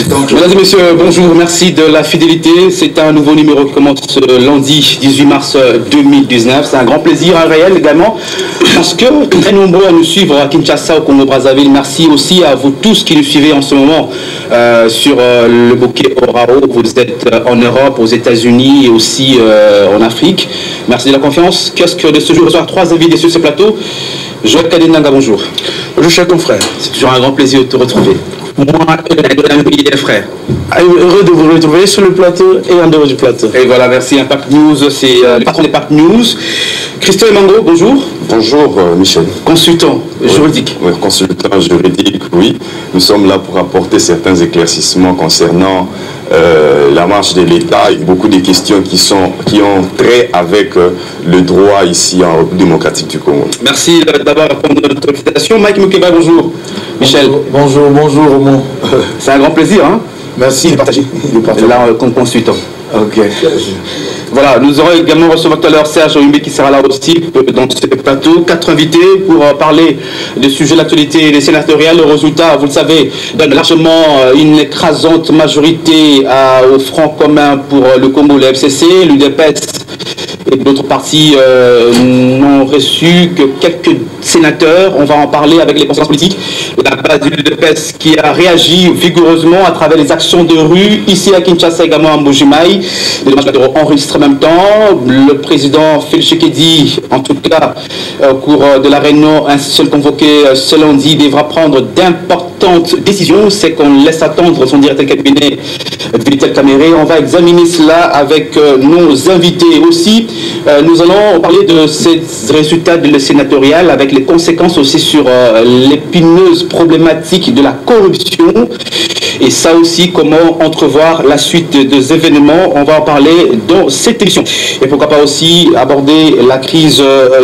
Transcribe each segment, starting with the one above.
Mesdames et messieurs, bonjour, merci de la fidélité. C'est un nouveau numéro qui commence lundi 18 mars 2019. C'est un grand plaisir, un réel également, parce que très nombreux à nous suivre à Kinshasa, au Congo-Brazzaville. Merci aussi à vous tous qui nous suivez en ce moment sur le bouquet Orao. Vous êtes en Europe, aux États-Unis et aussi en Afrique. Merci de la confiance. Qu'est-ce que de ce jour, recevoir 3 invités sur ce plateau. Joël Kadenanga, bonjour. Bonjour, cher confrère. C'est toujours un grand plaisir de te retrouver. Moi et les frères. Heureux de vous retrouver sur le plateau et en dehors du plateau. Et voilà, merci. Impact News, c'est le patron d'Impact News. Christophe Emango, bonjour. Bonjour Michel. Consultant juridique. Oui, consultant juridique, oui. Nous sommes là pour apporter certains éclaircissements concernant la marche de l'État et beaucoup de questions qui ont trait avec le droit ici en République démocratique du Congo. Merci d'avoir répondu à notre invitation. Mike Mukeba, bonjour. Michel. Bonjour, Roman. C'est un grand plaisir, hein. Merci de partager. Là, comme consultant. Ok. Voilà, nous aurons également recevoir tout à l'heure Serge Oyumbe qui sera là aussi dans ce plateau. 4 invités pour parler des sujets de l'actualité des sénatoriales. Le résultat, vous le savez, donne largement une écrasante majorité au Front commun pour le Congo, le FCC, l'UDPS et d'autres partis n'ont reçu que quelques sénateurs. On va en parler avec les conséquences politiques. La base du UDPS qui a réagi vigoureusement à travers les actions de rue ici à Kinshasa, également à Mbujimaï. Les démarches enregistrées en même temps. Le président Félix Tshisekedi, en tout cas au cours de la réunion institutionnelle convoquée ce lundi, devra prendre d'importantes décisions. C'est qu'on laisse attendre son directeur de cabinet, Vital Kamere. On va examiner cela avec nos invités aussi. Nous allons parler de ces résultats de sénatorial avec les conséquences aussi sur l'épineuse problématique de la corruption. Et ça aussi, comment entrevoir la suite des événements. On va en parler dans cette émission. Et pourquoi pas aussi aborder la crise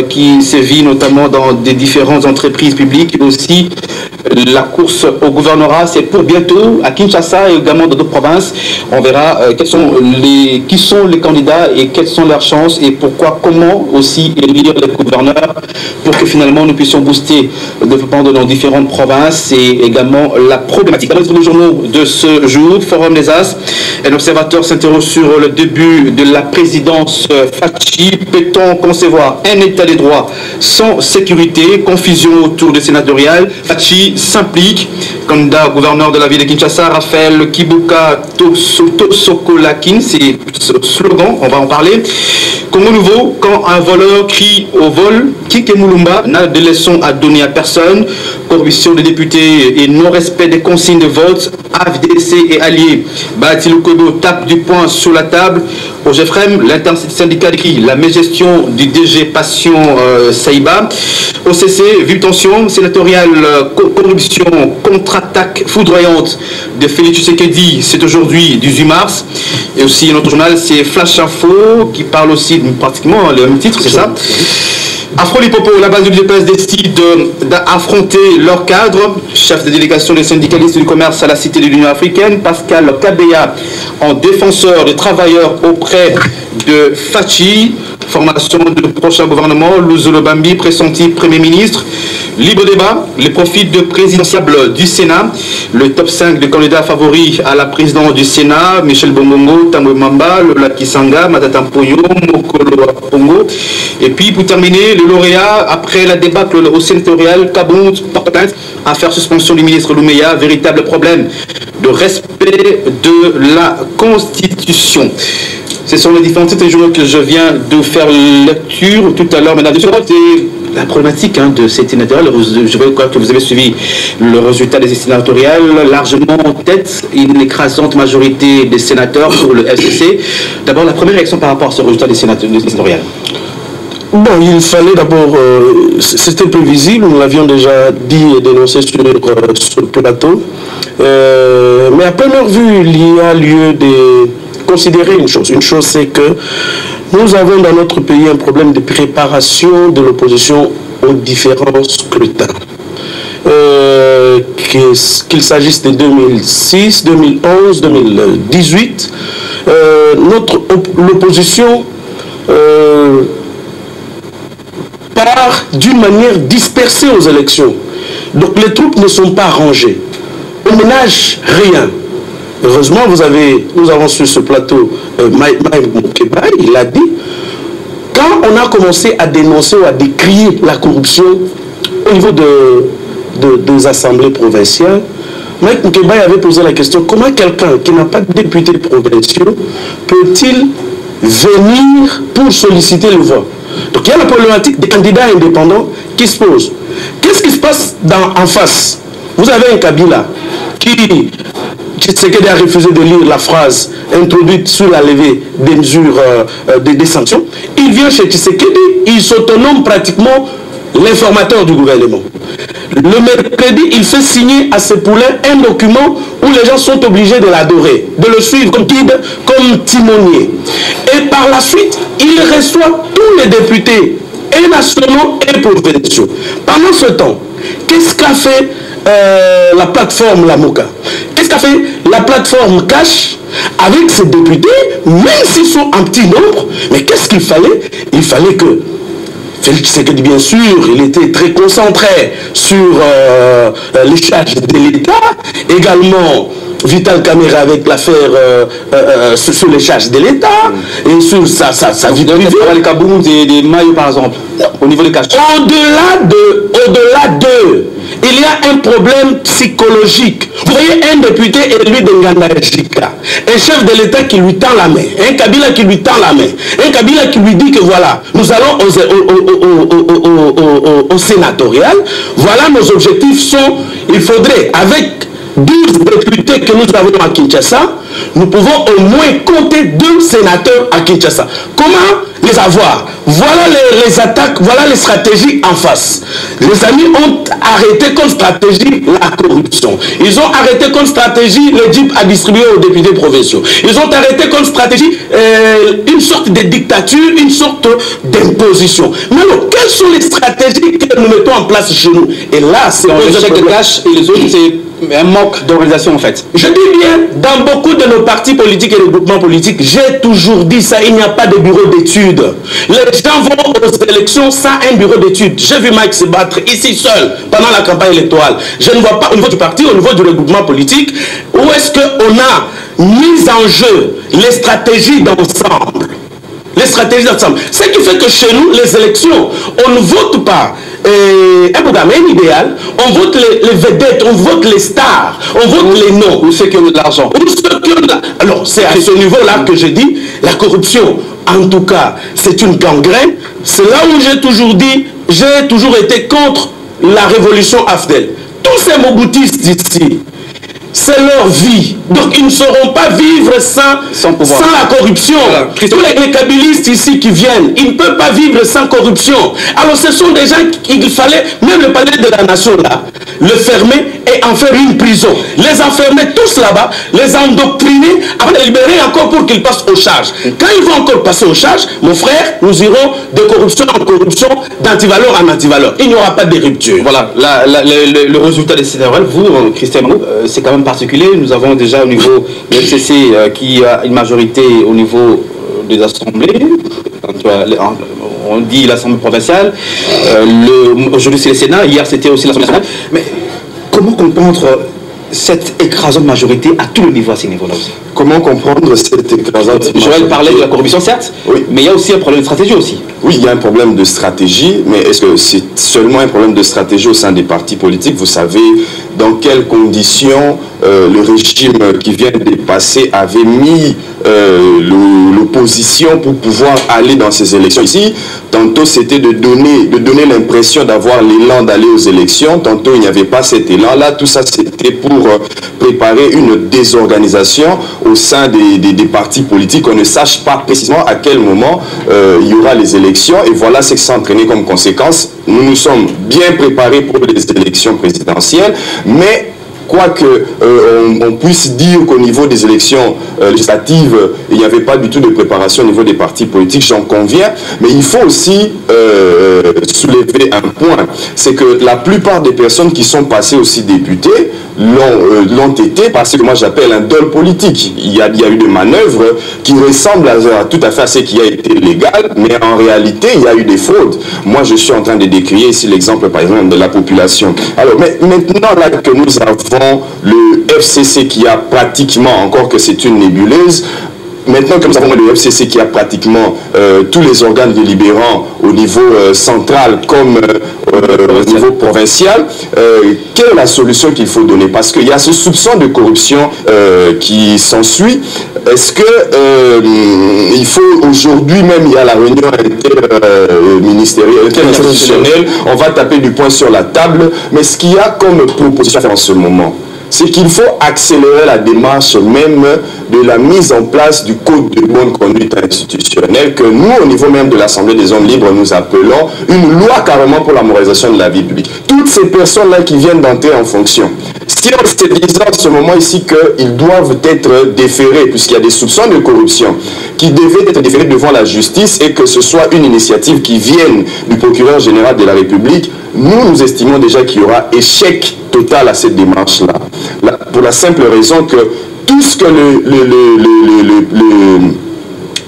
qui sévit notamment dans des différentes entreprises publiques. Et aussi la course au gouvernorat, c'est pour bientôt à Kinshasa et également dans d'autres provinces. On verra qui sont les candidats et quelles sont leurs chances et pourquoi, comment aussi élire les gouverneurs pour que finalement nous puissions booster le développement de nos différentes provinces et également la problématique. Dans les journaux de ce jour, Forum des As, un observateur s'interroge sur le début de la présidence Fachi. Peut-on concevoir un état des droits sans sécurité? Confusion autour des sénatoriales. Fachi s'implique. Candidat gouverneur de la ville de Kinshasa, Raphaël Kibuka Tosokolakin, c'est ce slogan, on va en parler. Congo nouveau, quand un voleur crie au vol, Kike Mulumba n'a de leçons à donner à personne. Corruption des députés et non-respect des consignes de vote, AFDC et alliés. Bati Lukobo tape du poing sur la table. Au GFREM, l'intersyndicat écrit la mégestion du DG Passion Saïba. Au CC, vive tension sénatoriale, corruption, contre-attaque foudroyante de Félix Tshisekedi. C'est aujourd'hui 18 mars. Et aussi notre journal, c'est Flash Info qui parle aussi pratiquement le même titre, c'est ça. Afro Lipopo, la base du DPS décide d'affronter leur cadre. Chef de délégation des syndicalistes du commerce à la Cité de l'Union africaine, Pascal Kabeya, en défenseur des travailleurs auprès de Fachi. Formation du prochain gouvernement, Luzolo Bambi, pressenti Premier ministre. Libre débat, les profils de présidentiable du Sénat. Le top 5 des candidats favoris à la présidence du Sénat, Michel Bongongo, Tambwe Mamba, Lola Kisanga, Matata Mponyo, Mokolo Pongo. Et puis pour terminer, le lauréat, après la débâcle au sénatorial, Kabound porte plainte, affaire suspension du ministre Loumeya, véritable problème de respect de la Constitution. Ce sont les différents titres et journaux que je viens de faire lecture tout à l'heure. Mesdames et messieurs, la problématique de ces sénatoriales, je crois que vous avez suivi le résultat des sénatoriales, largement en tête, une écrasante majorité des sénateurs pour le FCC. D'abord, la première réaction par rapport à ce résultat des sénatoriales. Bon, il fallait d'abord, c'était prévisible, nous l'avions déjà dit et dénoncé sur le plateau, mais à première vue, il y a lieu de considérer une chose. Une chose, c'est que nous avons dans notre pays un problème de préparation de l'opposition aux différents scrutins. Qu'il s'agisse de 2006, 2011, 2018, l'opposition part d'une manière dispersée aux élections. Donc les troupes ne sont pas rangées. On ne ménage rien. Heureusement, nous avons sur ce plateau Maï Moukeba, il a dit, quand on a commencé à dénoncer ou à décrier la corruption au niveau des assemblées provinciales, Maï Moukeba avait posé la question, comment quelqu'un qui n'a pas de député provinciaux peut-il venir pour solliciter le vote? Donc il y a la problématique des candidats indépendants qui se pose. Qu'est-ce qui se passe en face? Vous avez un Kabila qui a refusé de lire la phrase introduite sur la levée des mesures des sanctions. Il vient chez Tshisekedi, il s'autonome pratiquement l'informateur du gouvernement. Le mercredi, il fait signer à ses poulains un document où les gens sont obligés de l'adorer, de le suivre comme guide, comme timonier. Et par la suite, il reçoit tous les députés, et nationaux et provinciaux. Pendant ce temps, qu'est-ce qu'a fait la plateforme Lamoka? Qu'est-ce qu'a fait la plateforme Cash avec ses députés, même s'ils sont en petit nombre? Mais qu'est-ce qu'il fallait? Il fallait que Félix Tshisekedi, bien sûr, il était très concentré sur les charges de l'État, également Vital Kamerhe avec l'affaire sur les charges de l'État et sur sa vie privée. Les Kaboum des maillots, par exemple, au niveau des cash. Au-delà de, il y a un problème psychologique. Vous voyez un député élu de Ngandajika, un chef de l'État qui lui tend la main, un Kabila qui lui tend la main, un Kabila qui lui dit que voilà, nous allons au sénatorial, voilà nos objectifs sont, il faudrait avec 12 députés que nous avons à Kinshasa, nous pouvons au moins compter 2 sénateurs à Kinshasa. Comment les avoir? Voilà les attaques, voilà les stratégies en face. Les amis ont arrêté comme stratégie la corruption. Ils ont arrêté comme stratégie le DIP à distribuer aux députés provinciaux. Ils ont arrêté comme stratégie une sorte de dictature, une sorte d'imposition. Mais alors, quelles sont les stratégies que nous mettons en place chez nous? Et là, c'est un échec de cash et les autres, c'est un manque d'organisation en fait. Je dis bien, dans beaucoup de nos partis politiques et regroupements politiques, j'ai toujours dit ça, il n'y a pas de bureau d'études. Les gens vont aux élections sans un bureau d'études. J'ai vu Mike se battre ici seul pendant la campagne électorale. Je ne vois pas au niveau du parti, au niveau du regroupement politique, où est-ce qu'on a mis en jeu les stratégies d'ensemble. Les stratégies d'ensemble. Ce qui fait que chez nous, les élections, on ne vote pas un programme, un idéal, on vote les vedettes, on vote les stars, on vote les noms. Ou ceux qui ont de l'argent. Alors, c'est à ce niveau-là que je dis, la corruption, en tout cas, c'est une gangrène. C'est là où j'ai toujours dit, j'ai toujours été contre la révolution Afdel. Tous ces moboutistes ici, c'est leur vie. Donc ils ne sauront pas vivre sans la corruption. Voilà. Tous les kabilistes ici qui viennent, ils ne peuvent pas vivre sans corruption. Alors ce sont des gens qu'il fallait, même le palais de la nation là, le fermer et en faire une prison. Les enfermer tous là-bas, les endoctriner, avant de les libérer encore pour qu'ils passent aux charges. Quand ils vont encore passer aux charges, mon frère, nous irons de corruption en corruption, d'antivaleur en antivaleur. Il n'y aura pas de rupture. Voilà, le résultat des sénateurs, vous, Christian, c'est quand même particulier. Nous avons déjà au niveau de FCC qui a une majorité au niveau des assemblées. On dit l'Assemblée provinciale. Aujourd'hui c'est le Sénat. Hier c'était aussi l'Assemblée nationale. Mais comment comprendre cette écrasante majorité à tous les niveaux, à ces niveaux-là aussi? Comment comprendre cette écrasante majorité? Je vais parler de la corruption, certes, oui, mais il y a aussi un problème de stratégie aussi. Oui, il y a un problème de stratégie, mais est-ce que c'est seulement un problème de stratégie au sein des partis politiques? Vous savez dans quelles conditions le régime qui vient de passer avait mis l'opposition pour pouvoir aller dans ces élections. Ici, tantôt c'était de donner l'impression d'avoir l'élan d'aller aux élections, tantôt il n'y avait pas cet élan-là. Tout ça c'était pour préparer une désorganisation au sein des partis politiques, qu'on ne sache pas précisément à quel moment il y aura les élections, et voilà ce qui s'est entraîné comme conséquence. Nous nous sommes bien préparés pour les élections présidentielles, mais quoique on puisse dire qu'au niveau des élections législatives, il n'y avait pas du tout de préparation au niveau des partis politiques, j'en conviens, mais il faut aussi soulever un point, c'est que la plupart des personnes qui sont passées aussi députées l'ont été parce que moi j'appelle un dol politique. Il y a eu des manœuvres qui ressemblent tout à fait à ce qui a été légal, mais en réalité il y a eu des fraudes. Moi je suis en train de décrier ici l'exemple par exemple de la population. Alors mais maintenant là que nous avons le FCC qui a pratiquement, encore que c'est une nébuleuse, maintenant que nous avons le FCC qui a pratiquement tous les organes délibérants au niveau central comme au niveau provincial, quelle est la solution qu'il faut donner? Parce qu'il y a ce soupçon de corruption qui s'ensuit. Est-ce que il faut aujourd'hui même, il y a la réunion interministérielle, interinstitutionnelle, on va taper du poing sur la table, mais ce qu'il y a comme proposition à faire en ce moment, c'est qu'il faut accélérer la démarche même de la mise en place du code de bonne conduite institutionnelle que nous, au niveau même de l'Assemblée des hommes libres, nous appelons une loi carrément pour la moralisation de la vie publique. Toutes ces personnes-là qui viennent d'entrer en fonction, si on se disait en ce moment ici qu'ils doivent être déférés, puisqu'il y a des soupçons de corruption, qui devaient être déférés devant la justice et que ce soit une initiative qui vienne du procureur général de la République, nous estimons déjà qu'il y aura échec total à cette démarche-là. Pour la simple raison que tout ce que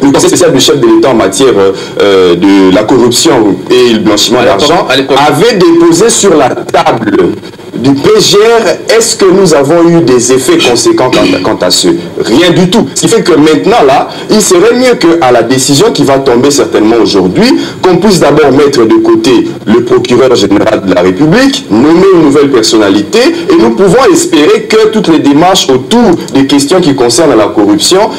le conseil spécial du chef de l'État en matière de la corruption et le blanchiment d'argent avait déposé sur la table du PGR, est-ce que nous avons eu des effets conséquents quant à ce? Rien du tout. Ce qui fait que maintenant, là, il serait mieux qu'à la décision qui va tomber certainement aujourd'hui, qu'on puisse d'abord mettre de côté le procureur général de la République, nommer une nouvelle personnalité, et nous pouvons espérer que toutes les démarches autour des questions qui concernent la corruption,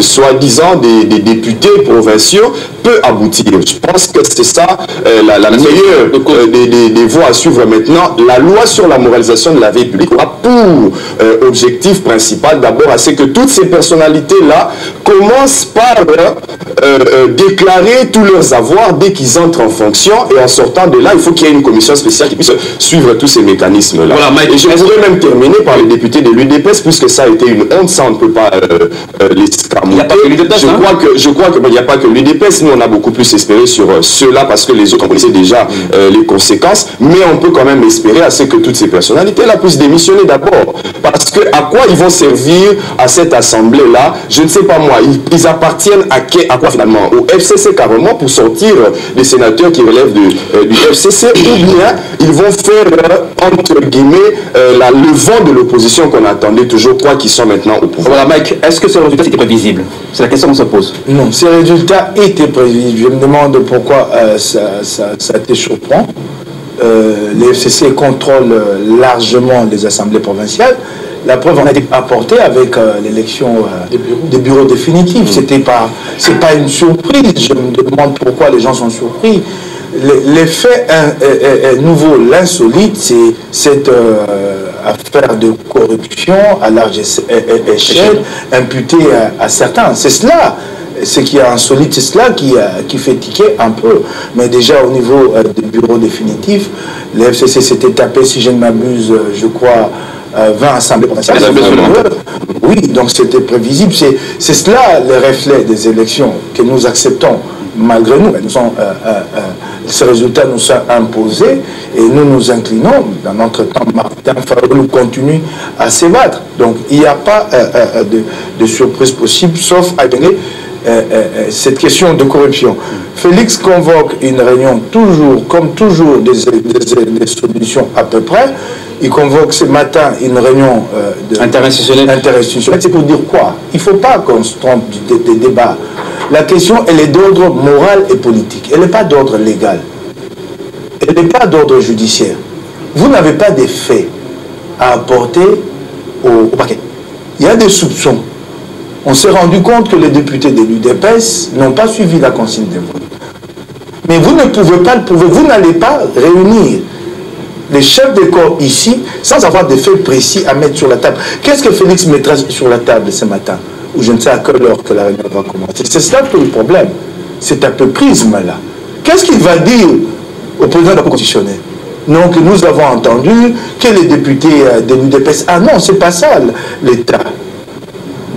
soi-disant des députés provinciaux, peut aboutir. Je pense que c'est ça la meilleure des voies à suivre maintenant. La loi sur la moralisation de la vie publique aura pour objectif principal d'abord à ce que toutes ces personnalités-là commencent par déclarer tous leurs avoirs dès qu'ils entrent en fonction, et en sortant de là, il faut qu'il y ait une commission spéciale qui puisse suivre tous ces mécanismes-là. Voilà, et je voudrais même terminer par les députés de l'UDPS, puisque ça a été une honte, ça on ne peut pas les escamoter. Je crois qu'il n'y a pas que l'UDPS, nous on a beaucoup plus espéré sur ceux-là parce que les autres on connaissait déjà les conséquences, mais on peut quand même espérer à ce que toutes ces personnalités-là puissent démissionner d'abord. Parce que à quoi ils vont servir à cette assemblée-là? Je ne sais pas moi, ils appartiennent à quoi finalement? Au FCC carrément pour sortir des sénateurs qui relèvent du FCC, ou bien ils vont faire entre guillemets le vent de l'opposition qu'on attendait toujours, quoi qu'ils sont maintenant au pouvoir. Voilà Mike, est-ce que ces résultats étaient prévisibles? C'est la question qu'on se pose. Non, ces résultats étaient prévisibles. Je me demande pourquoi ça a été surprenant. Les FCC contrôlent largement les assemblées provinciales. La preuve en a été apportée avec l'élection des bureaux définitifs. C'est pas une surprise. Je me demande pourquoi les gens sont surpris. L'effet nouveau, l'insolite, c'est cette affaire de corruption à large échelle imputée à certains. C'est cela. Ce qui est insolite, c'est cela qui fait tiquer un peu. Mais déjà au niveau des bureaux définitifs, le FCC s'était tapé, si je ne m'abuse, je crois, 20 assemblées provinciales. Oui, donc c'était prévisible. C'est cela le reflet des élections que nous acceptons malgré nous. Ces résultats nous sont imposés et nous nous inclinons. Dans notre temps, Martin Fayulu continue à se battre. Donc il n'y a pas de surprise possible, sauf à donner cette question de corruption. Félix convoque une réunion toujours, comme toujours, des solutions à peu près. Il convoque ce matin une réunion interinstitutionnelle. C'est pour dire quoi? Il ne faut pas qu'on se trompe des débats. La question, elle est d'ordre moral et politique. Elle n'est pas d'ordre légal. Elle n'est pas d'ordre judiciaire. Vous n'avez pas des faits à apporter au parquet. Il y a des soupçons. On s'est rendu compte que les députés de l'UDPS n'ont pas suivi la consigne des votes. Mais vous ne pouvez pas le prouver. Vous n'allez pas réunir les chefs de corps ici sans avoir des faits précis à mettre sur la table. Qu'est-ce que Félix mettra sur la table ce matin? Ou je ne sais à quelle heure que la réunion va commencer. C'est cela tout le problème. C'est un peu prisme-là. Qu'est-ce qu'il va dire au président de la Cour constitutionnelle? Donc nous avons entendu que les députés de l'UDPS... Ah non, c'est pas ça l'État.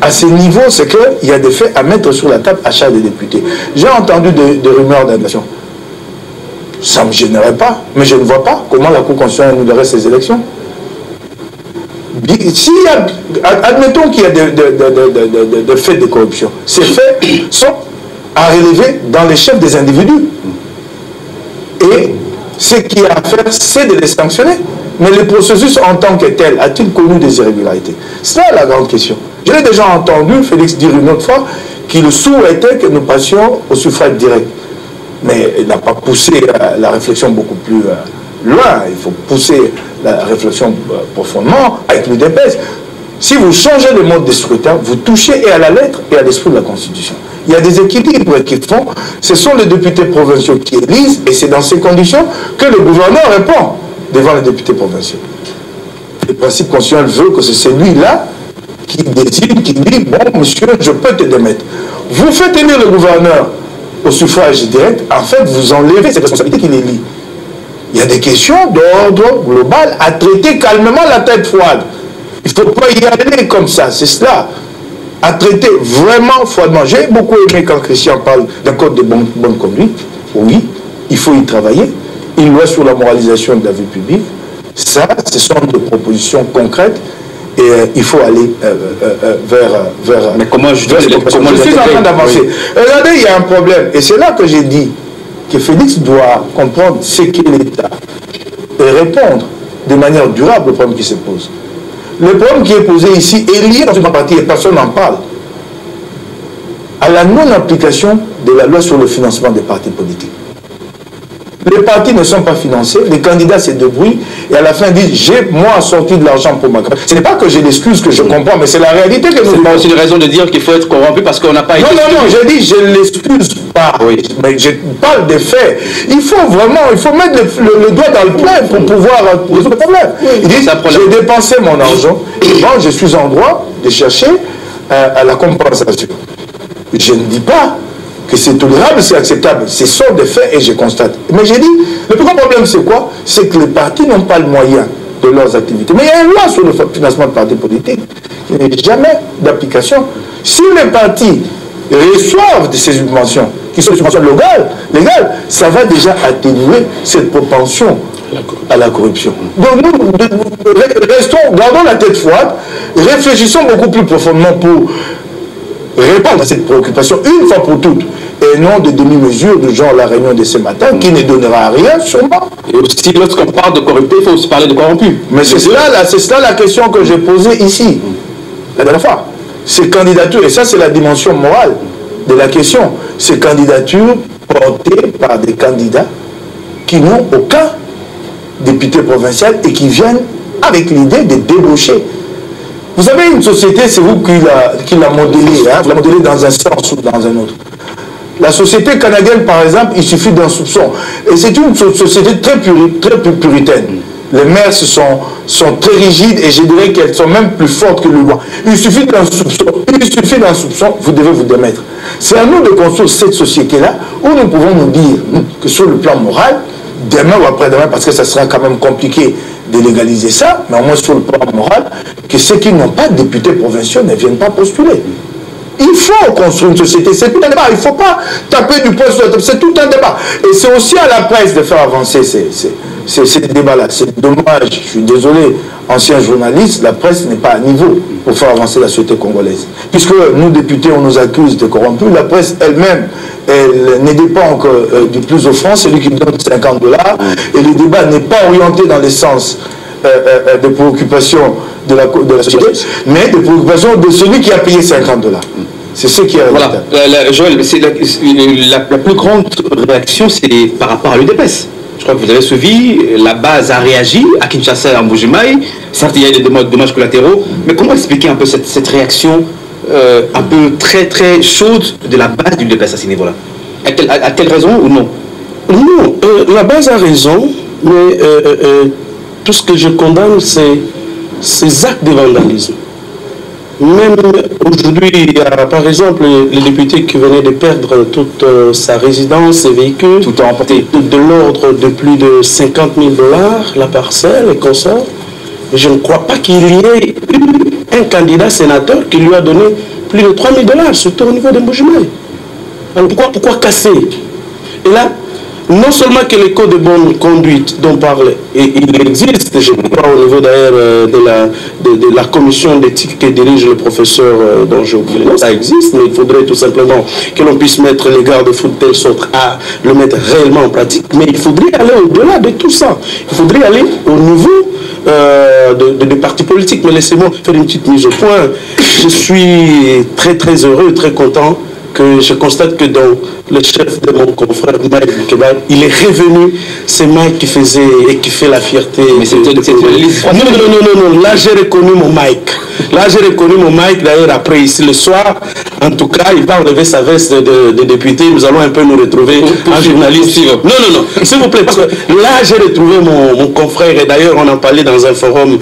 À ce niveau, c'est qu'il y a des faits à mettre sur la table à chaque des députés. J'ai entendu des rumeurs d'annulation. Ça ne me gênerait pas, mais je ne vois pas comment la Cour constitutionnelle annulerait ces élections. admettons qu'il y a des faits de corruption. Ces faits sont à relever dans les chefs des individus. Et ce qu'il y a à faire, c'est de les sanctionner. Mais le processus en tant que tel, a-t-il connu des irrégularités? C'est là la grande question. Je l'ai déjà entendu Félix dire une autre fois qu'il souhaitait que nous passions au suffrage direct. Mais il n'a pas poussé la réflexion beaucoup plus loin. Il faut pousser la réflexion profondément avec l'UDPS. Si vous changez le mode de scrutin, vous touchez et à la lettre et à l'esprit de la Constitution. Il y a des équilibres qui font. Ce sont les députés provinciaux qui élisent et c'est dans ces conditions que le gouverneur répond devant les députés provinciaux. Le principe constitutionnel veut que c'est celui-là qui décide, qui dit, bon monsieur, je peux te démettre. Vous faites élire le gouverneur au suffrage direct, en fait, vous enlevez cette responsabilité qu'il élit. Il y a des questions d'ordre global à traiter calmement la tête froide. Il ne faut pas y aller comme ça, c'est cela. À traiter vraiment froidement. J'ai beaucoup aimé quand Christian parle d'un code de bonne conduite. Oui, il faut y travailler. Une loi sur la moralisation de la vie publique. Ça, ce sont des propositions concrètes. Et il faut aller vers... Mais comment je suis en train d'avancer. Regardez, il y a un problème. Et c'est là que j'ai dit que Félix doit comprendre ce qu'est l'État et répondre de manière durable au problème qui se pose. Le problème qui est posé ici est lié dans une partie et personne n'en parle. À la non-application de la loi sur le financement des partis politiques. Les partis ne sont pas financés, les candidats se débrouillent et à la fin disent j'ai moi sorti de l'argent pour ma campagne. Ce n'est pas que j'ai l'excuse que je comprends, mais c'est la réalité que nous... C'est pas aussi une raison de dire qu'il faut être corrompu parce qu'on n'a pas été... Non, j'ai dit je ne l'excuse pas, oui. Mais je parle des faits. Il faut mettre le doigt dans le plein pour pouvoir résoudre le problème. Il dit j'ai dépensé mon argent et bon, je suis en droit de chercher à la compensation. Je ne dis pas que c'est tolérable, c'est acceptable. Ce sont des faits et je constate. Mais j'ai dit, le plus grand problème c'est quoi? C'est que les partis n'ont pas le moyen de leurs activités. Mais il y a une loi sur le financement de partis politiques qui n'est jamais d'application. Si les partis reçoivent de ces subventions, qui sont des subventions légales, ça va déjà atténuer cette propension à la corruption. Donc nous, gardons la tête froide, réfléchissons beaucoup plus profondément pour répondre à cette préoccupation une fois pour toutes et non de demi-mesures du genre la réunion de ce matin qui ne donnera rien sûrement. Et aussi lorsqu'on parle de corrupté, il faut aussi parler de corrompu. Mais c'est cela la question que j'ai posée ici la dernière fois. Ces candidatures, et ça c'est la dimension morale de la question, ces candidatures portées par des candidats qui n'ont aucun député provincial et qui viennent avec l'idée de débaucher. Vous avez une société, c'est vous qui l'a modélée, hein, vous la modélez dans un sens ou dans un autre. La société canadienne, par exemple, il suffit d'un soupçon. Et c'est une société très puritaine. Les mœurs sont très rigides et je dirais qu'elles sont même plus fortes que le droit. Il suffit d'un soupçon, vous devez vous démettre. C'est à nous de construire cette société-là où nous pouvons nous dire que sur le plan moral, demain ou après-demain, parce que ça sera quand même compliqué de légaliser ça, mais au moins sur le plan moral, que ceux qui n'ont pas de députés provinciaux ne viennent pas postuler. Il faut construire une société, c'est tout un débat, il ne faut pas taper du poing sur la table, c'est tout un débat. Et c'est aussi à la presse de faire avancer ces débats-là. C'est dommage, je suis désolé, ancien journaliste, la presse n'est pas à niveau pour faire avancer la société congolaise. Puisque nous, députés, on nous accuse de corrompus, la presse elle-même, elle ne dépend que du plus offrant, celui qui donne $50, et le débat n'est pas orienté dans le sens de préoccupation de la société, mais de préoccupation de celui qui a payé $50. C'est ce qui est... Voilà, Joël, la plus grande réaction, c'est par rapport à l'UDPS. Je crois que vous avez suivi, la base a réagi à Kinshasa et à Mbuji-Mayi. Certes, il y a des dommages collatéraux, mais comment expliquer un peu cette réaction un peu très chaude de la base du UDPS à ce niveau-là? A-t-elle raison ou non? Non, la base a raison, mais tout ce que je condamne, c'est ces actes de vandalisme. Même aujourd'hui, il y a par exemple le député qui venait de perdre toute sa résidence, ses véhicules, tout a emporté de l'ordre de plus de $50 000 la parcelle et consorts. Je ne crois pas qu'il y ait eu un candidat sénateur qui lui a donné plus de $3 000, surtout au niveau de Mbuji-Mayi. Alors pourquoi casser? Et là, non seulement que les codes de bonne conduite dont parle, et il existe, je crois, au niveau d'ailleurs de la commission d'éthique que dirige le professeur dont j'ai oublié le nom, ça existe, mais il faudrait tout simplement que l'on puisse mettre les garde-fous de telle sorte à le mettre réellement en pratique, mais il faudrait aller au-delà de tout ça. Il faudrait aller au niveau des partis politiques. Mais laissez-moi faire une petite mise au point. Je suis très très heureux, très content que je constate que dans le chef de mon confrère Mike Kebab, il est revenu. C'est Mike qui faisait et qui fait la fierté. Mais c'était non. Là, j'ai reconnu mon Mike. D'ailleurs, après, ici, le soir, en tout cas, il va enlever sa veste de député. Nous allons un peu nous retrouver en journaliste. Non. S'il vous plaît, parce que là, j'ai retrouvé mon confrère. Et d'ailleurs, on en parlait dans un forum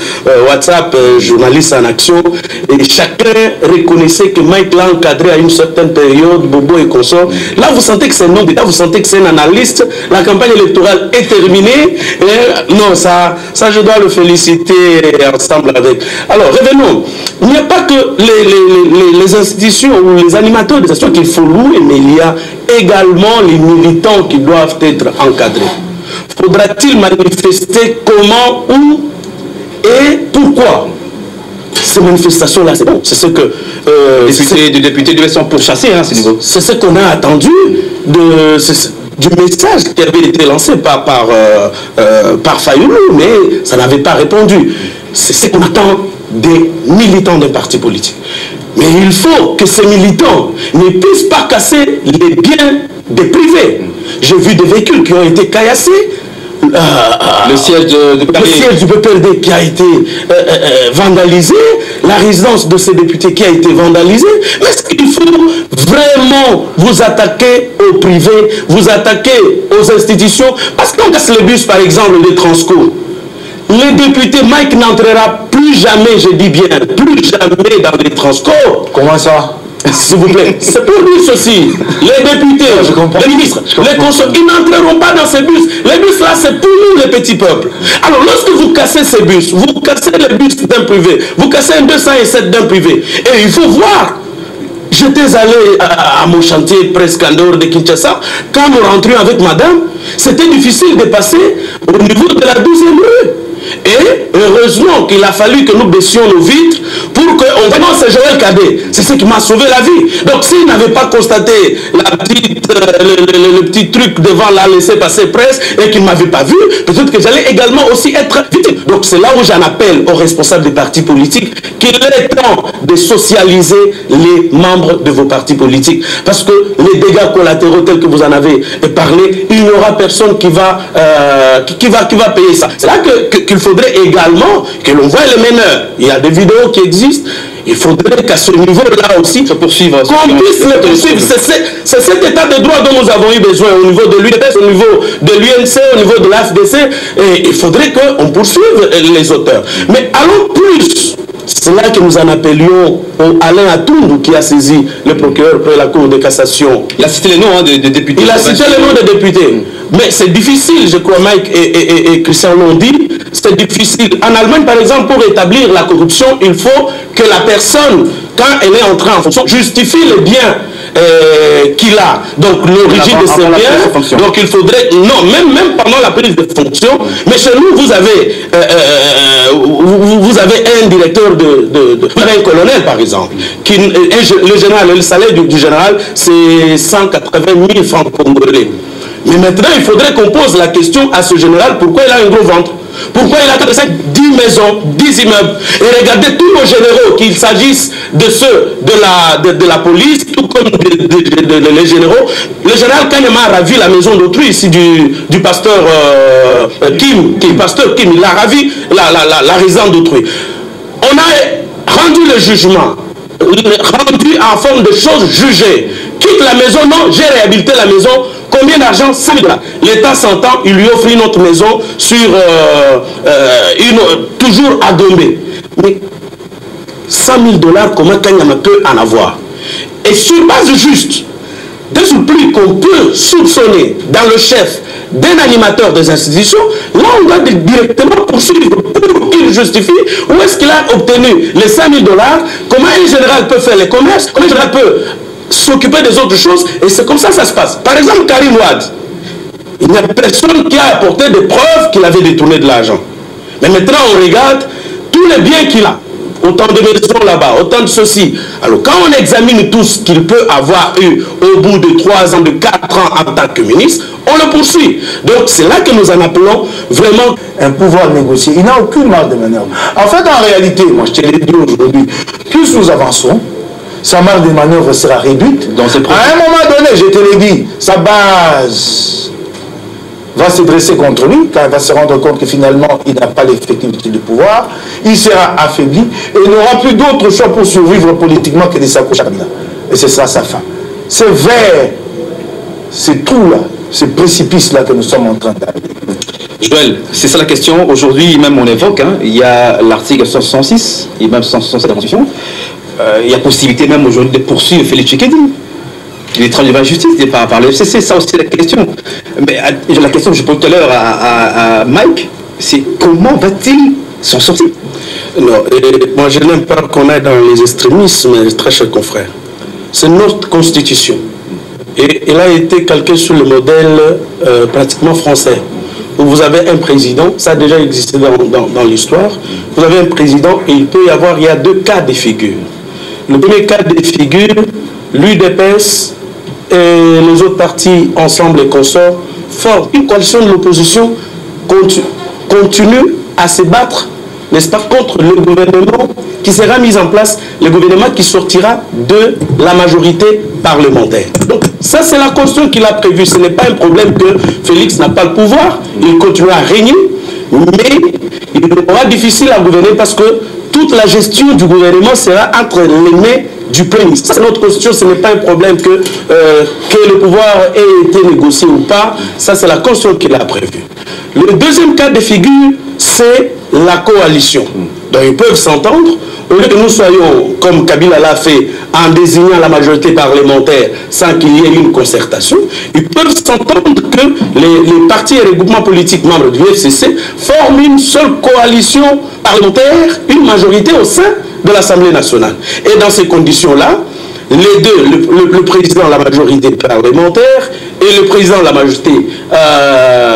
WhatsApp, journaliste en action. Et chacun reconnaissait que Mike l'a encadré à une certaine période, Bobo et consorts. Là, vous sentez que c'est un homme d'État, vous sentez que c'est un analyste. La campagne électorale est terminée. Et non, ça, je dois le féliciter ensemble avec. Alors, revenons. Il n'y a pas que les institutions ou les animateurs des institutions qu'il faut louer, mais il y a également les militants qui doivent être encadrés. Faudra-t-il manifester comment, où et pourquoi? Ces manifestations-là, c'est bon. C'est ce que les députés devaient s'en pourchasser à ce niveau. C'est ce qu'on a attendu du message qui avait été lancé par Fayoulou, mais ça n'avait pas répondu. C'est ce qu'on attend des militants des partis politiques. Mais il faut que ces militants ne puissent pas casser les biens des privés. J'ai vu des véhicules qui ont été caillassés. Le siège du PPRD qui a été vandalisé, la résidence de ces députés qui a été vandalisée. Mais est-ce qu'il faut vraiment vous attaquer au privé, vous attaquer aux institutions? Parce qu'on casse les bus, par exemple, des Transco. Les députés, Mike n'entrera plus jamais, je dis bien, plus jamais dans les Transco. Comment ça? S'il vous plaît, c'est pour lui ceci. Les députés, les ministres, les consorts, ils n'entreront pas dans ces bus. Les bus là, c'est pour nous, les petits peuples. Alors, lorsque vous cassez ces bus, vous cassez les bus d'un privé, vous cassez un 207 d'un privé, et il faut voir. J'étais allé à mon chantier presque en dehors de Kinshasa. Quand nous rentrions avec madame, c'était difficile de passer au niveau de la 12e rue. Et heureusement qu'il a fallu que nous baissions nos vitres pour qu'on commence à Joël Cadet. C'est ce qui m'a sauvé la vie. Donc s'il n'avait pas constaté le petit truc devant la laisser passer presse et qu'il ne m'avait pas vu, peut-être que j'allais également aussi être victime. Donc c'est là où j'en appelle aux responsables des partis politiques qu'il est temps de socialiser les membres de vos partis politiques. Parce que les dégâts collatéraux tels que vous en avez parlé, il n'y aura personne qui va payer ça. C'est là qu'il faudrait également que l'on voie les meneurs. Il y a des vidéos qui existent. Il faudrait qu'à ce niveau-là aussi, qu'on puisse les poursuivre. C'est cet état de droit dont nous avons eu besoin au niveau de l'UDPS, au niveau de l'UNC, au niveau de l'AFDC. Et il faudrait qu'on poursuive les auteurs. Mais allons plus. C'est là que nous en appelions au Alain Atoundou qui a saisi le procureur près la Cour de cassation. Il a cité les noms des députés. Il a cité les noms des députés. Mais c'est difficile, je crois, Mike et Christian l'ont dit, c'est difficile. En Allemagne, par exemple, pour établir la corruption, il faut que la personne, quand elle est entrée en fonction, justifie les biens qu'il a. Donc l'origine de ces biens. Donc il faudrait, non, même pendant la prise de fonction, mais chez nous, vous avez un directeur un colonel, par exemple, le général, le salaire du général, c'est 180 000 francs congolais. Mais maintenant, il faudrait qu'on pose la question à ce général, pourquoi il a un gros ventre? Pourquoi il a 10 maisons, 10 immeubles? Et regardez tous nos généraux, qu'il s'agisse de ceux de la police, tout comme les généraux. Le général Kanyama a ravi la maison d'autrui, ici du pasteur Kim, il a ravi la résidence d'autrui. On a rendu le jugement, rendu en forme de choses jugées. Quitte la maison, non, j'ai réhabilité la maison. Combien d'argent? 100 000 $. L'État s'entend, il lui offre une autre maison sur toujours à Gombe. Mais 100 000 $, comment Kanyama peut en avoir? Et sur base juste de ce prix qu'on peut soupçonner dans le chef d'un animateur des institutions, là on doit directement poursuivre pour qu'il justifie où est-ce qu'il a obtenu les 100 000 $, comment un général peut faire les commerces, comment un général peut s'occuper des autres choses, et c'est comme ça que ça se passe. Par exemple, Karim Wade, Il n'y a personne qui a apporté des preuves qu'il avait détourné de l'argent. Mais maintenant, on regarde tous les biens qu'il a. Autant de maisons là-bas, autant de ceci. Alors, quand on examine tout ce qu'il peut avoir eu au bout de 3 ans, de 4 ans en tant que ministre, on le poursuit. Donc, c'est là que nous en appelons vraiment un pouvoir négocié. Il n'a aucune marge de manœuvre. En fait, en réalité, moi, je te l'ai dit aujourd'hui, plus nous avançons, sa marge de manœuvre sera réduite. À un moment donné, je te l'ai dit, sa base va se dresser contre lui, quand il va se rendre compte que finalement, il n'a pas l'effectivité du pouvoir, il sera affaibli, et il n'aura plus d'autre choix pour survivre politiquement que de s'accrocher à Kabila. Et ce sera sa fin. C'est vers ces trous-là, ces précipices-là que nous sommes en train d'aller. Joël, c'est ça la question. Aujourd'hui, même on évoque, hein, il y a l'article 166, et même 167 de la Constitution. Il y a possibilité même aujourd'hui de poursuivre Félix Tshisekedi. Il est traduit par la justice, par le FCC, ça aussi la question. Mais la question que je pose tout à l'heure à Mike, c'est comment va-t-il s'en sortir? Non, moi je n'aime pas qu'on aille dans les extrémismes, très chers confrères. C'est notre constitution. Et elle a été calquée sur le modèle pratiquement français. Où vous avez un président, ça a déjà existé dans l'histoire, vous avez un président et il y a 2 cas de figure. Le premier cas de figure, l'UDPS et les autres partis ensemble et consorts forment une coalition de l'opposition continue à se battre, n'est-ce pas, contre le gouvernement qui sera mis en place, le gouvernement qui sortira de la majorité parlementaire. Donc ça c'est la constitution qu'il a prévue. Ce n'est pas un problème que Félix n'a pas le pouvoir, il continuera à régner, mais il sera difficile à gouverner parce que toute la gestion du gouvernement sera entre les mains du Premier ministre. C'est notre constitution, ce n'est pas un problème que le pouvoir ait été négocié ou pas, ça c'est la constitution qu'il a prévue. Le deuxième cas de figure, c'est la coalition. Donc ils peuvent s'entendre, au lieu que nous soyons, comme Kabila l'a fait, en désignant la majorité parlementaire sans qu'il y ait une concertation, ils peuvent s'entendre que les partis et les groupements politiques membres du FCC forment une seule coalition parlementaire, une majorité au sein de l'Assemblée nationale. Et dans ces conditions-là, les deux, le président de la majorité parlementaire et le président de la majorité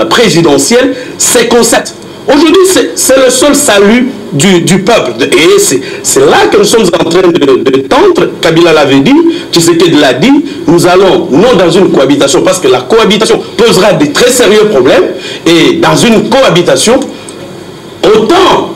présidentielle, se concertent. Aujourd'hui, c'est le seul salut du peuple. Et c'est là que nous sommes en train de tendre. Kabila l'avait dit, Tshisekedi l'a dit, nous allons, non dans une cohabitation, parce que la cohabitation posera de très sérieux problèmes. Et dans une cohabitation, autant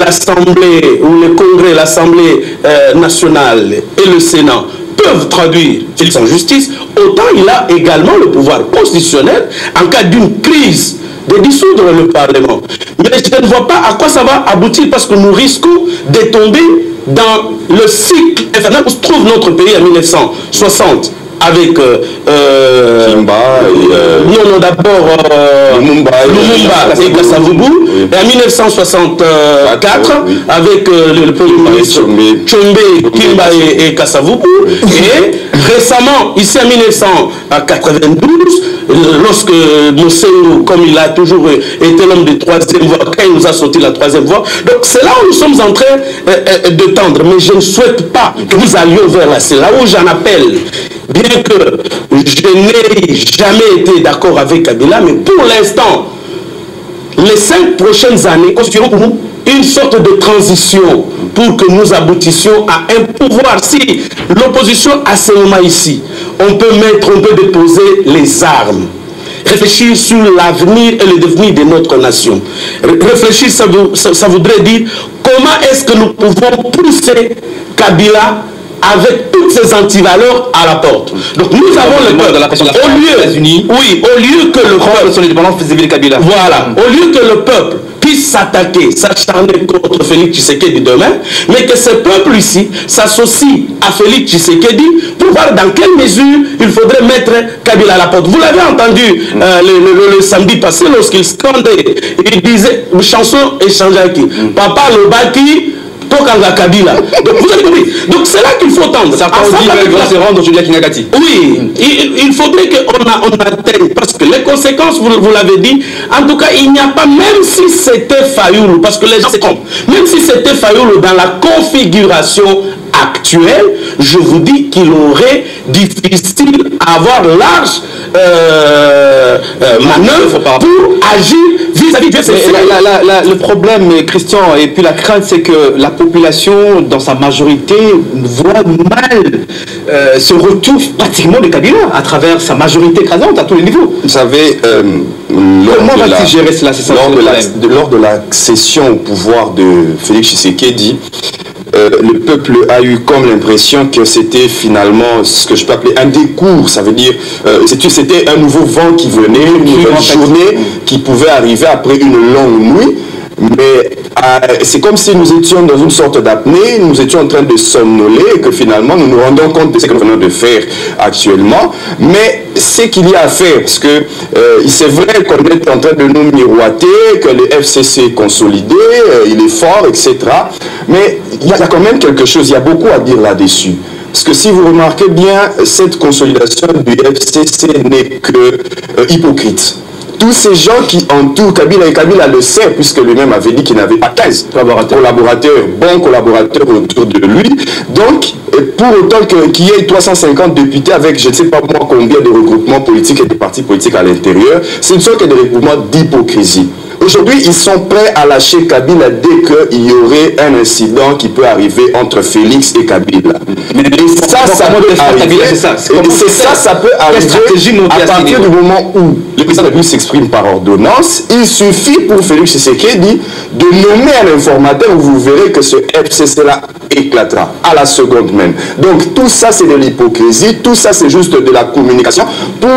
l'Assemblée ou le Congrès, l'Assemblée nationale et le Sénat peuvent traduire Félix en justice, autant il a également le pouvoir constitutionnel en cas d'une crise de dissoudre le Parlement. Mais je ne vois pas à quoi ça va aboutir parce que nous risquons de tomber dans le cycle infernal où se trouve notre pays en 1960 avec Kimba et non, d'abord Lumumba et Kasavubu, et en 1964 avec le premier ministre Tshombe, Kimba et Kasavubu, et récemment ici en 1992 lorsque Mousseau, comme il a toujours été l'homme de 3e voie, quand il nous a sorti la 3e voie, donc c'est là où nous sommes en train de tendre, mais je ne souhaite pas que nous allions vers là, c'est là où j'en appelle. Bien que je n'ai jamais été d'accord avec Kabila, mais pour l'instant, les 5 prochaines années constitueront pour nous une sorte de transition pour que nous aboutissions à un pouvoir. Si l'opposition à ce moment ici, on peut déposer les armes, réfléchir sur l'avenir et le devenir de notre nation. Réfléchir, ça voudrait dire comment est-ce que nous pouvons pousser Kabila avec toutes ces antivaleurs à la porte. Donc nous avons le peuple. Au lieu que le peuple, voilà, au lieu que le peuple puisse s'attaquer, s'acharner contre Félix Tshisekedi demain, mais que ce peuple ici s'associe à Félix Tshisekedi pour voir dans quelle mesure il faudrait mettre Kabila à la porte. Vous l'avez entendu le samedi passé lorsqu'il scandait, il disait une chanson échangée à qui Papa Lobaki Kabila. Donc vous avez compris. Donc c'est là qu'il faut tendre. Certains vont se rendre au Julia Kinagati. Oui, il faudrait qu'on atteigne, parce que les conséquences, vous l'avez dit, en tout cas, il n'y a pas, même si c'était Fayoulou, parce que les gens se trompent, même si c'était Fayoulou dans la configuration actuelle, actuel, je vous dis qu'il aurait difficile à avoir large manœuvre pour agir vis-à-vis du FCC. Le problème, Christian, et puis la crainte, c'est que la population, dans sa majorité, voit mal ce retour pratiquement de Kabila à travers sa majorité écrasante à tous les niveaux. Vous savez, comment va-t-il gérer cela? Lors de l'accession au pouvoir de Félix Tshisekedi, le peuple a eu comme l'impression que c'était finalement ce que je peux appeler un décours. Ça veut dire c'était un nouveau vent qui venait, une nouvelle journée qui pouvait arriver après une longue nuit. Mais c'est comme si nous étions dans une sorte d'apnée, nous étions en train de somnoler et que finalement nous nous rendons compte de ce que nous venons de faire actuellement. Mais ce qu'il y a à faire, parce que c'est vrai qu'on est en train de nous miroiter, que le FCC est consolidé, il est fort, etc. Mais il y a quand même quelque chose, il y a beaucoup à dire là-dessus. Parce que si vous remarquez bien, cette consolidation du FCC n'est que hypocrite. Tous ces gens qui entourent Kabila, et Kabila le sait, puisque lui-même avait dit qu'il n'avait pas 15 collaborateurs, bons collaborateurs autour de lui. Donc, pour autant qu'il y ait 350 députés avec je ne sais pas moi combien de regroupements politiques et de partis politiques à l'intérieur, ce ne sont que des regroupements d'hypocrisie. Aujourd'hui, ils sont prêts à lâcher Kabila dès qu'il y aurait un incident qui peut arriver entre Félix et Kabila. Et ça peut arriver. Ça peut arriver à partir du moment où le président de la République s'exprime par ordonnance. Il suffit pour Félix Tshisekedi de nommer un informateur où vous verrez que ce FCC-là éclatera à la seconde même. Donc tout ça, c'est de l'hypocrisie. Tout ça, c'est juste de la communication pour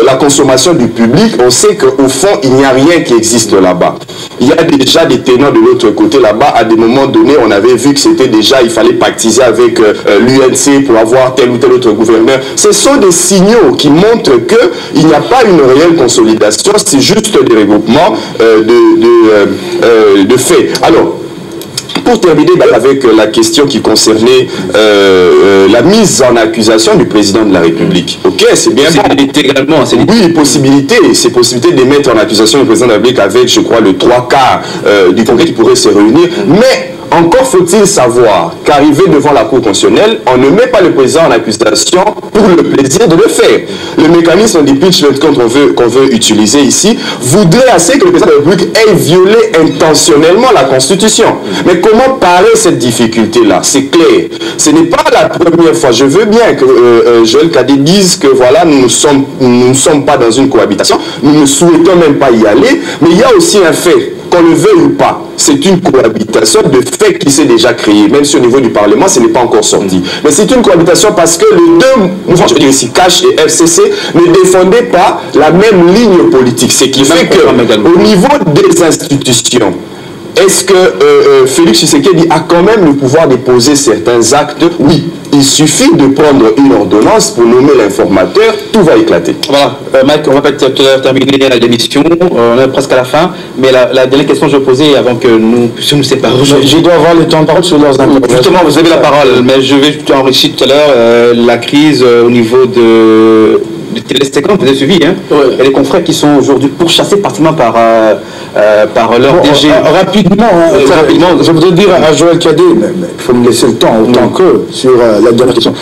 la consommation du public. On sait qu'au fond, il n'y a rien qui existe là-bas. Il y a déjà des tenants de l'autre côté là-bas. À des moments donnés, on avait vu que c'était déjà, il fallait pactiser avec l'UNC pour avoir tel ou tel autre gouverneur. Ce sont des signaux qui montrent qu'il n'y a pas une réelle consolidation, c'est juste des regroupements de faits. Alors, pour terminer avec la question qui concernait la mise en accusation du président de la République. Ok, c'est bien bon. Également, oui, possibilité de mettre en accusation le président de la République avec, je crois, le 3/4 du Congrès qui pourrait se réunir. Mais encore faut-il savoir qu'arrivé devant la Cour constitutionnelle, on ne met pas le président en accusation pour le plaisir de le faire. Le mécanisme d'impeachment qu'on veut utiliser ici voudrait assez que le président de la République ait violé intentionnellement la Constitution. Mais comment parer cette difficulté-là? C'est clair. Ce n'est pas la première fois. Je veux bien que Joël Kadé dise que voilà, nous ne sommes pas dans une cohabitation, nous ne souhaitons même pas y aller, mais il y a aussi un fait. Qu'on le veuille ou pas, c'est une cohabitation de fait qui s'est déjà créée. Même si au niveau du Parlement, ce n'est pas encore sorti. Mais c'est une cohabitation parce que les deux mouvements, je veux dire ici, CACH et FCC, ne défendaient pas la même ligne politique. Ce qui fait qu'au niveau des institutions, est-ce que Félix Tshisekedi a quand même le pouvoir de poser certains actes? Oui. Il suffit de prendre une ordonnance pour nommer l'informateur, tout va éclater. Voilà, Mike, on va peut-être terminer l'émission, on est presque à la fin, mais la dernière question que je vais poser avant que nous puissions nous séparer. Je dois avoir le temps de parole sur leurs interventions. Justement, vous avez la parole, mais je vais enrichir tout à l'heure la crise au niveau de Télé-Séquence, vous avez suivi, hein, ouais. Et les confrères qui sont aujourd'hui pourchassés particulièrement par leur DG. Rapidement, je voudrais dire à Joël Kadé, mais il faut me laisser le temps autant que sur la dernière question.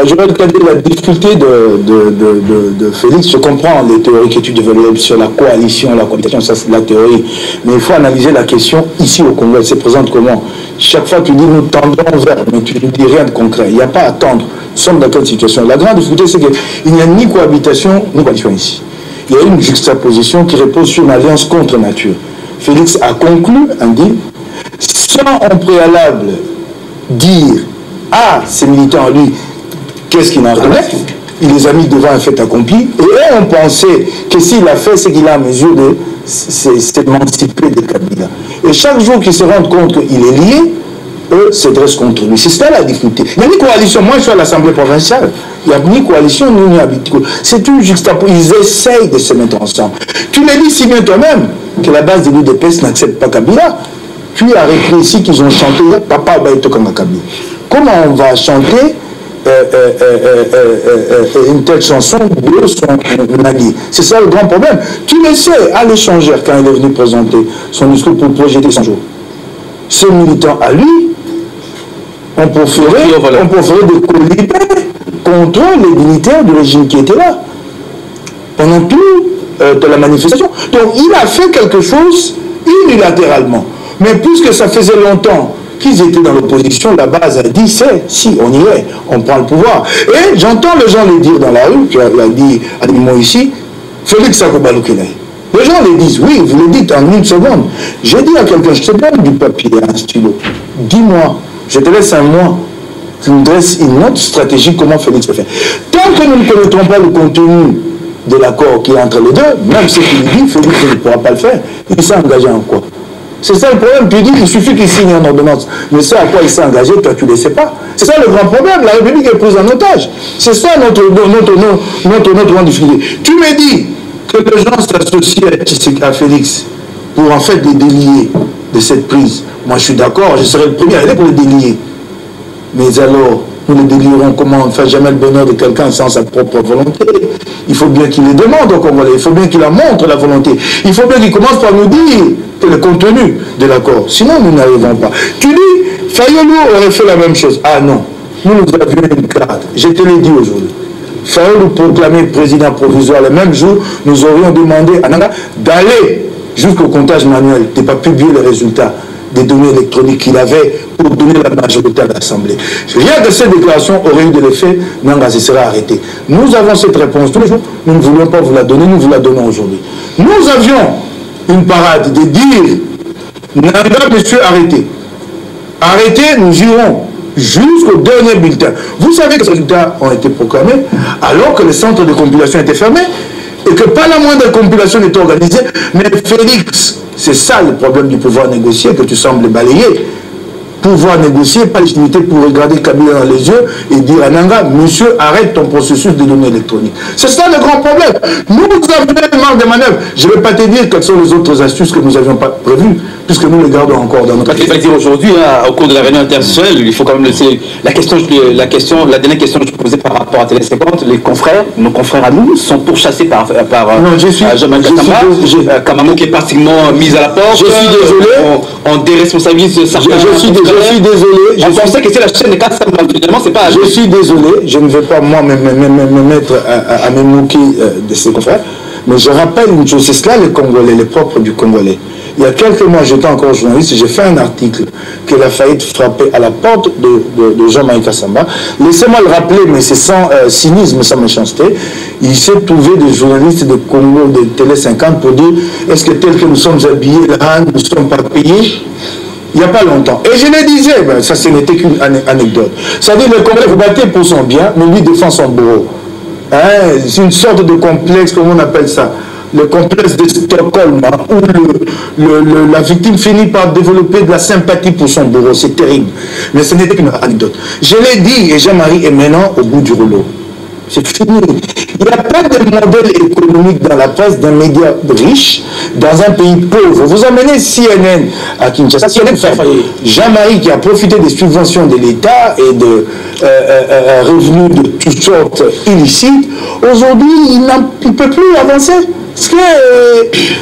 Joël Kadé, la difficulté de Félix, je comprends les théories que tu développes sur la coalition, la cohabitation, ça c'est de la théorie, mais il faut analyser la question ici au Congo, elle se présente comment? Chaque fois tu dis nous tendons vers, mais tu ne dis rien de concret, il n'y a pas à attendre. Nous sommes dans quelle situation? La grande difficulté, c'est qu'il n'y a ni cohabitation, ni coalition ici. Il y a une juxtaposition qui repose sur une alliance contre nature. Félix a conclu un deal sans en préalable dire à ces militants, lui, qu'est-ce qu'il en reconnaît. Il les a mis devant un fait accompli. Et eux ont pensé que s'il a fait, c'est qu'il a à mesure de s'émanciper de Kabila. Et chaque jour qu'ils se rendent compte qu'il est lié, eux se dressent contre lui. C'est ça la difficulté. Il n'y a ni coalition. Moi, je suis à l'Assemblée provinciale. Il n'y a ni coalition, ni habitude. C'est une juxtaposition. Ils essayent de se mettre ensemble. Tu le dis si bien toi-même que la base de l'UDPS n'accepte pas Kabila. Tu as récrit ici qu'ils ont chanté Papa Baïtokanga Kabila. Comment on va chanter une telle chanson de son allié? C'est ça le grand problème. Tu le sais, à l'échangeur, quand il est venu présenter son discours pour projeter 100 jours. Ce militant à lui, on pourrait des colibés contre les militaires du régime qui étaient là pendant toute la manifestation. Donc il a fait quelque chose unilatéralement. Mais puisque ça faisait longtemps qu'ils étaient dans l'opposition, la base a dit, si, on y est, on prend le pouvoir. Et j'entends les gens le dire dans la rue, tu l'as dit à des moments ici, Félix Sakobaloukenay. Les gens le disent, oui, vous le dites en une seconde. J'ai dit à quelqu'un, je te donne du papier, un stylo. Dis-moi, je te laisse un mois, tu me dresses une autre stratégie, comment Félix le fait. Tant que nous ne connaîtrons pas le contenu de l'accord qui est entre les deux, même ce qu'il dit, Félix ne pourra pas le faire. Il s'est engagé en quoi? C'est ça le problème. Tu dis, il suffit qu'il signe une ordonnance. Mais c'est à quoi il s'est engagé, toi tu ne le sais pas. C'est ça le grand problème. La République est prise en otage. C'est ça notre grande difficulté. Tu me dis que les gens s'associent à Félix pour en fait les délier de cette prise. Moi je suis d'accord, je serai le premier à aller pour les délier. Mais alors, nous les délierons comment? On ne fait jamais le bonheur de quelqu'un sans sa propre volonté. Il faut bien qu'il les demande au Congolais, il faut bien qu'il la montre la volonté. Il faut bien qu'il commence par nous dire le contenu de l'accord. Sinon, nous n'arrivons pas. Tu dis, Fayolou aurait fait la même chose. Ah non, nous avions une carte. Je te l'ai dit aujourd'hui. Fayolou proclamé président provisoire le même jour, nous aurions demandé à Nanga d'aller jusqu'au comptage manuel, de ne pas publier les résultats des données électroniques qu'il avait pour donner la majorité à l'Assemblée. Rien que cette déclaration aurait eu de l'effet, Nanga se serait arrêté. Nous avons cette réponse tous les jours, nous ne voulions pas vous la donner, nous vous la donnons aujourd'hui. Nous avions une parade de dire, Nanga, monsieur, arrêtez. Arrêtez, nous irons jusqu'au dernier bulletin. Vous savez que ces résultats ont été proclamés alors que les centres de compilation étaient fermés et que pas la moindre compilation n'était organisée. Mais Félix, c'est ça le problème du pouvoir négocier que tu sembles balayer. Pouvoir négocier, pas légitimité pour regarder Kabila dans les yeux et dire à Nanga, monsieur, arrête ton processus de données électroniques. C'est ça le grand problème. Nous avons une marge de manœuvre. Je ne vais pas te dire quelles sont les autres astuces que nous n'avions pas prévues, puisque nous les gardons encore dans notre... Il faut dire aujourd'hui, au cours de la réunion internationale, il faut quand même laisser la dernière question que je posais par rapport à Télé 50, les confrères, nos confrères à nous, sont pourchassés par Jean-Marc Kassamba, Kamamou qui est pratiquement mis à la porte. Je suis désolé. On déresponsabilise certains. Je suis désolé. On pensait que c'est la chaîne de Kassamba, finalement, c'est pas... Je suis désolé, je ne vais pas moi me mettre à me moquer de ces confrères, mais je rappelle une chose, c'est cela les Congolais, les propres du Congolais. Il y a quelques mois, j'étais encore journaliste, j'ai fait un article que la faillite frappait à la porte de Jean-Marie Kassamba. Laissez-moi le rappeler, mais c'est sans cynisme, sans méchanceté. Il s'est trouvé des journalistes de Congo, de Télé 50 pour dire, est-ce que tel que nous sommes habillés là, nous ne sommes pas payés? Il n'y a pas longtemps. Et je le disais, ben, ça ce n'était qu'une anecdote. C'est-à-dire le Congolais, vous battez pour son bien, mais lui défend son bourreau. Hein? C'est une sorte de complexe, comment on appelle ça? Le complexe de Stockholm, hein, où la victime finit par développer de la sympathie pour son bourreau. C'est terrible. Mais ce n'était qu'une anecdote. Je l'ai dit, et Jean-Marie est maintenant au bout du rouleau. C'est fini. Il n'y a pas de modèle économique dans la presse d'un média riche dans un pays pauvre. Vous emmenez CNN à Kinshasa, CNN fait Jean-Marie qui a profité des subventions de l'État et de revenus de toutes sortes illicites. Aujourd'hui, il ne peut plus avancer. Parce que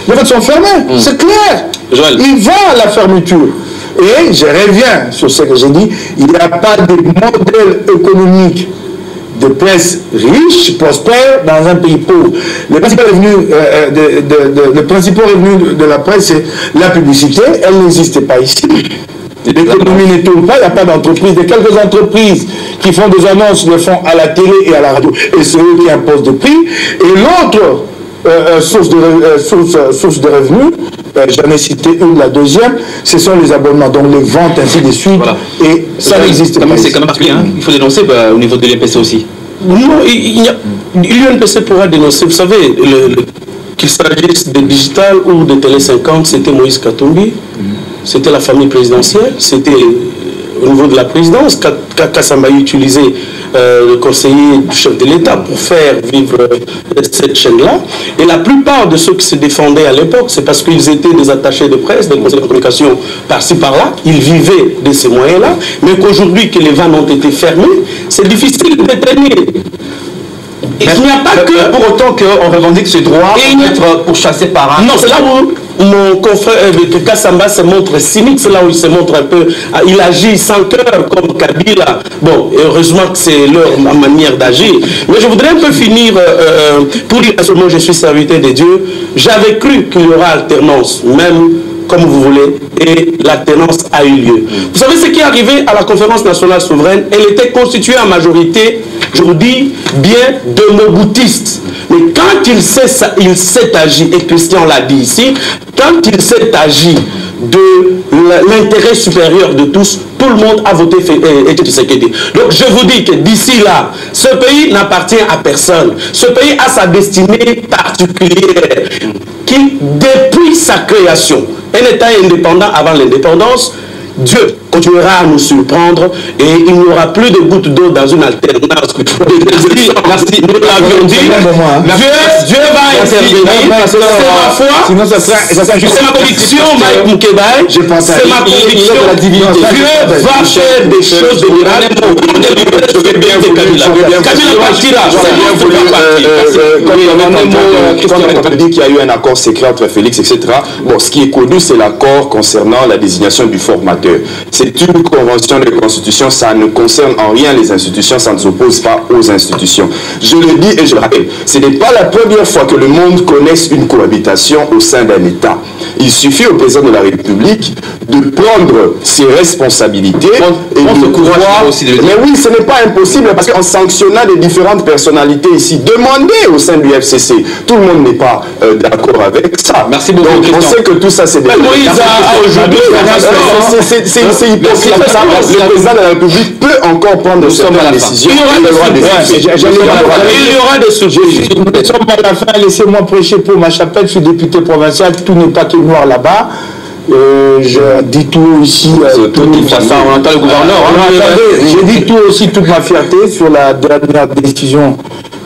les votes sont fermés. C'est clair. Joël. Il va à la fermeture. Et je reviens sur ce que j'ai dit. Il n'y a pas de modèle économique de presse riche, prospère, dans un pays pauvre. Le principal revenu de la presse, c'est la publicité. Elle n'existe pas ici. L'économie ne tourne pas, il n'y a pas d'entreprise. Il y a quelques entreprises qui font des annonces, le font à la télé et à la radio. Et c'est eux qui imposent des prix. Et l'autre source de revenus, j'en ai cité une, la deuxième, ce sont les abonnements, donc les ventes, ainsi de suite. Voilà. Et ça n'existe pas. C'est quand même particulier, hein. Il faut dénoncer au niveau de l'UNPC aussi. Non, l'UNPC pourra dénoncer. Vous savez, qu'il s'agisse de Digital ou de Télé 50, c'était Moïse Katumbi, c'était la famille présidentielle, c'était au niveau de la présidence, Kassamba utilisait le conseiller du chef de l'État pour faire vivre cette chaîne-là. Et la plupart de ceux qui se défendaient à l'époque, c'est parce qu'ils étaient des attachés de presse, des conseillers de communication par-ci par-là, ils vivaient de ces moyens-là, mais qu'aujourd'hui que les vannes ont été fermées, c'est difficile de tenir. Il n'y a pas que... Pour autant qu'on revendique ce droit d'être pourchassé par un... Non, c'est là où mon confrère Kassamba se montre cynique, c'est là où il se montre un peu, il agit sans cœur comme Kabila. Bon, et heureusement que c'est leur manière d'agir. Mais je voudrais un peu finir pour dire à ce moment je suis serviteur de Dieu. J'avais cru qu'il y aura alternance, même comme vous voulez, et l'alternance a eu lieu. Vous savez ce qui est arrivé à la conférence nationale souveraine? Elle était constituée en majorité, je vous dis bien, de moboutistes. Mais quand il s'est agi, et Christian l'a dit ici, quand il s'est agi de l'intérêt supérieur de tous, tout le monde a voté Tshisekedi. Donc je vous dis que d'ici là, ce pays n'appartient à personne. Ce pays a sa destinée particulière qui, depuis sa création, un État indépendant avant l'indépendance, Dieu continuera à nous surprendre et il n'y aura plus de gouttes d'eau dans une alternance. Merci. Nous l'avions dit. Dieu va intervenir. C'est ma foi. Sinon, c'est ma conviction, Mike Moukebaye. C'est ma conviction. Dieu va faire des choses de miracles. Kabila partira. On a dit qu'il y a eu un accord secret entre Félix, etc. Bon, ce qui est connu, c'est l'accord concernant la désignation du formateur. C'est une convention de constitution, ça ne concerne en rien les institutions, ça ne s'oppose pas aux institutions. Je le dis et je le rappelle, ce n'est pas la première fois que le monde connaisse une cohabitation au sein d'un État. Il suffit au président de la République de prendre ses responsabilités et de pouvoir... Mais oui, ce n'est pas impossible parce qu'en sanctionnant les différentes personnalités ici, demandez au sein du FCC. Tout le monde n'est pas d'accord avec ça. Merci beaucoup. Donc, on sait que tout ça, c'est des... C'est hypocrite. Le président de la République peut encore prendre certaines décisions. Il y aura des sujets. Nous sommes à la fin. Laissez-moi prêcher pour ma chapelle. Je suis député provincial. Tout n'est pas que noir là-bas. Je dis tout aussi. On entend le gouverneur. Je dis tout aussi, toute ma fierté sur la dernière décision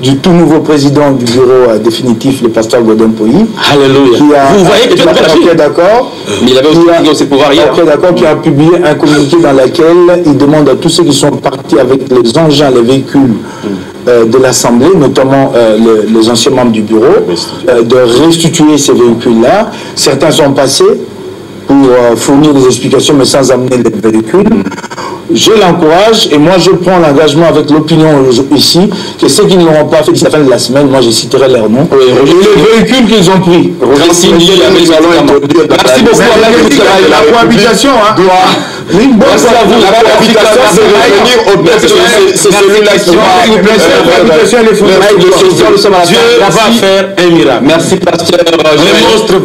du tout nouveau président du bureau définitif, le pasteur Godin Poyi. Alléluia. Vous voyez que tu es d'accord. Mais il avait aussi ses pouvoirs hier. D'accord, qui a publié un communiqué dans lequel il demande à tous ceux qui sont partis avec les engins, les véhicules de l'Assemblée, notamment les anciens membres du bureau, de restituer ces véhicules-là. Certains sont passés pour fournir des explications, mais sans amener les véhicules. Je l'encourage et moi je prends l'engagement avec l'opinion ici que ceux qui ne l'auront pas fait d'ici la fin de la semaine, moi je citerai leur nom. Et les véhicules qu'ils ont pris. Merci beaucoup. La cohabitation, merci à vous. La cohabitation, c'est revenir au peuple. C'est celui-là qui va. Dieu va faire un miracle. Merci pasteur.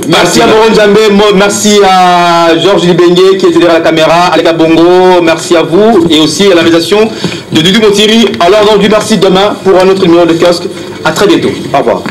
Merci à Moron Djambé. Merci à Georges Libengue qui était derrière la caméra. Aleka Bongo. Merci à vous et aussi à la réalisation de Dudu Montiri. Alors, donc, du merci demain pour un autre numéro de kiosque. À très bientôt. Au revoir.